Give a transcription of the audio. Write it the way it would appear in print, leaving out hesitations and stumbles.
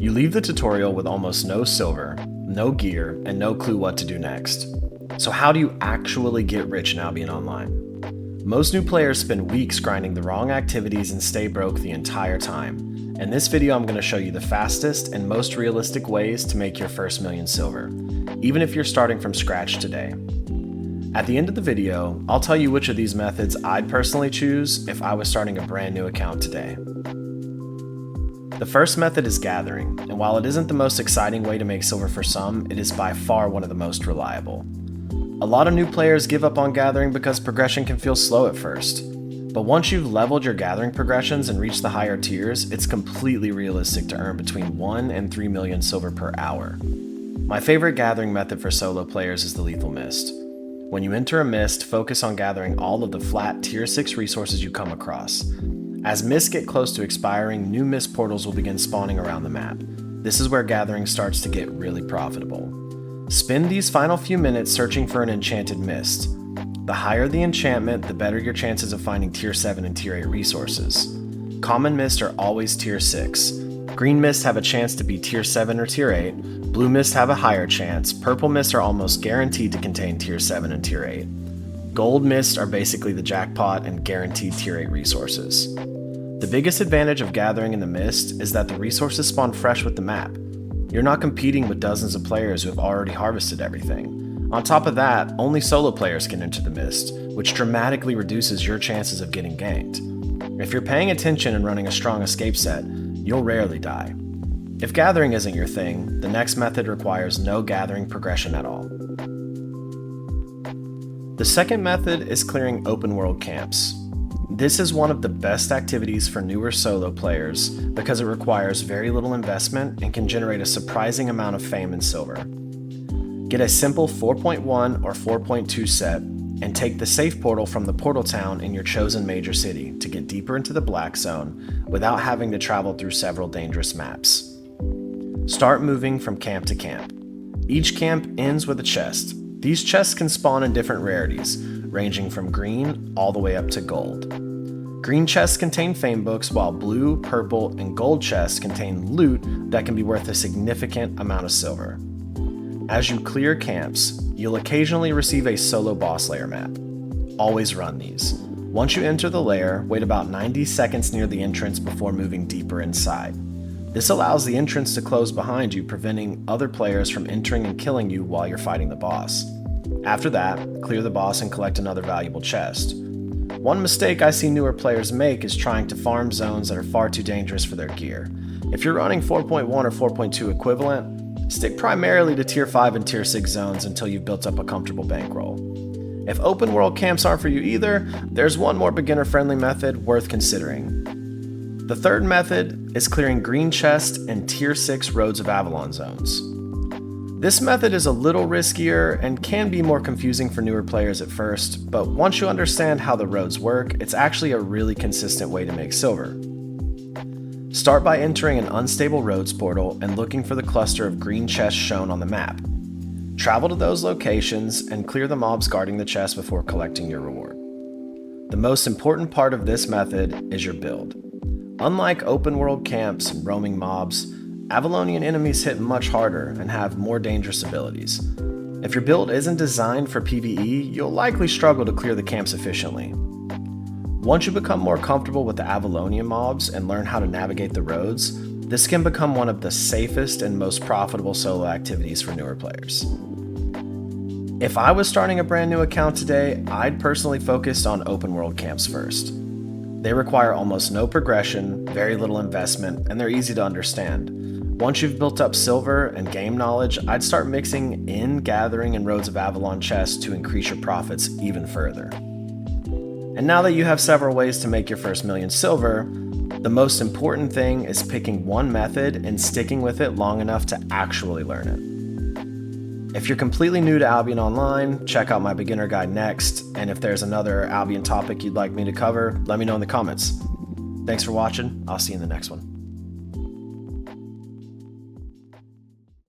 You leave the tutorial with almost no silver, no gear, and no clue what to do next. So how do you actually get rich in Albion Online? Most new players spend weeks grinding the wrong activities and stay broke the entire time. In this video, I'm going to show you the fastest and most realistic ways to make your first million silver, even if you're starting from scratch today. At the end of the video, I'll tell you which of these methods I'd personally choose if I was starting a brand new account today. The first method is gathering, and while it isn't the most exciting way to make silver for some, it is by far one of the most reliable. A lot of new players give up on gathering because progression can feel slow at first. But once you've leveled your gathering progressions and reached the higher tiers, it's completely realistic to earn between 1 and 3 million silver per hour. My favorite gathering method for solo players is the Lethal Mist. When you enter a mist, focus on gathering all of the flat tier 6 resources you come across. As mists get close to expiring, new mist portals will begin spawning around the map. This is where gathering starts to get really profitable. Spend these final few minutes searching for an enchanted mist. The higher the enchantment, the better your chances of finding tier 7 and tier 8 resources. Common mists are always tier 6. Green mists have a chance to be tier 7 or tier 8. Blue mists have a higher chance. Purple mists are almost guaranteed to contain tier 7 and tier 8. Gold mists are basically the jackpot and guaranteed tier 8 resources. The biggest advantage of gathering in the mist is that the resources spawn fresh with the map. You're not competing with dozens of players who have already harvested everything. On top of that, only solo players can enter the mist, which dramatically reduces your chances of getting ganked. If you're paying attention and running a strong escape set, you'll rarely die. If gathering isn't your thing, the next method requires no gathering progression at all. The second method is clearing open world camps. This is one of the best activities for newer solo players because it requires very little investment and can generate a surprising amount of fame and silver. Get a simple 4.1 or 4.2 set and take the safe portal from the portal town in your chosen major city to get deeper into the black zone without having to travel through several dangerous maps. Start moving from camp to camp. Each camp ends with a chest. These chests can spawn in different rarities, ranging from green all the way up to gold. Green chests contain fame books, while blue, purple, and gold chests contain loot that can be worth a significant amount of silver. As you clear camps, you'll occasionally receive a solo boss lair map. Always run these. Once you enter the lair, wait about 90 seconds near the entrance before moving deeper inside. This allows the entrance to close behind you, preventing other players from entering and killing you while you're fighting the boss. After that, clear the boss and collect another valuable chest. One mistake I see newer players make is trying to farm zones that are far too dangerous for their gear. If you're running 4.1 or 4.2 equivalent, stick primarily to tier 5 and tier 6 zones until you've built up a comfortable bankroll. If open world camps aren't for you either, there's one more beginner-friendly method worth considering. The third method is clearing green chests and tier 6 Roads of Avalon zones. This method is a little riskier and can be more confusing for newer players at first, but once you understand how the roads work, it's actually a really consistent way to make silver. Start by entering an unstable roads portal and looking for the cluster of green chests shown on the map. Travel to those locations and clear the mobs guarding the chest before collecting your reward. The most important part of this method is your build. Unlike open world camps and roaming mobs, Avalonian enemies hit much harder and have more dangerous abilities. If your build isn't designed for PvE, you'll likely struggle to clear the camps efficiently. Once you become more comfortable with the Avalonian mobs and learn how to navigate the roads, this can become one of the safest and most profitable solo activities for newer players. If I was starting a brand new account today, I'd personally focus on open world camps first. They require almost no progression, very little investment, and they're easy to understand. Once you've built up silver and game knowledge, I'd start mixing in gathering and Roads of Avalon chests to increase your profits even further. And now that you have several ways to make your first million silver, the most important thing is picking one method and sticking with it long enough to actually learn it. If you're completely new to Albion Online, check out my beginner guide next, and if there's another Albion topic you'd like me to cover, let me know in the comments. Thanks for watching, I'll see you in the next one.